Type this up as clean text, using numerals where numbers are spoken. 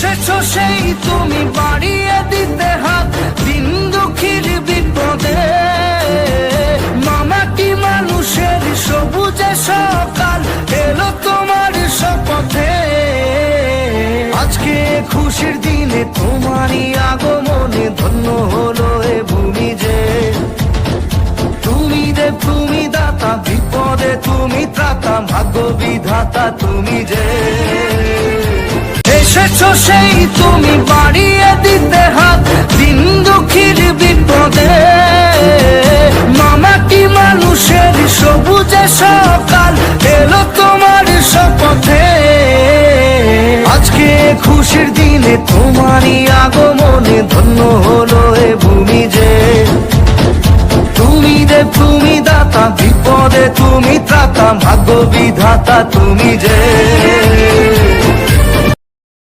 এসেছো সেই তুমি বাড়িয়ে দিতে হাত দিন দুঃখীর বিপদে। মামাটি মানুষের সবুজে সকাল এলো তোমার শপথে। আজকে খুশির দিনে তোমারই আগমনে ধন্য হলো এ ভূমি যে। তুমি দেব তুমি দাতা, বিপদে তুমি ত্রাতা, ভাগ্য বিধাতা তুমি যে। এসেছো সেই তুমি বাড়িয়ে দিতে হাত দিন দুঃখীর বিপদে। মামাটি মানুষের সবুজে সকাল এলো তোমার শপথে। আজকে খুশির দিনে তোমারই আগমনে ধন্য হলো এ ভূমি যে। তুমি দেব তুমি দাতা, বিপদে তুমি ত্রাতা, ভাগ্য বিধাতা তুমি যে।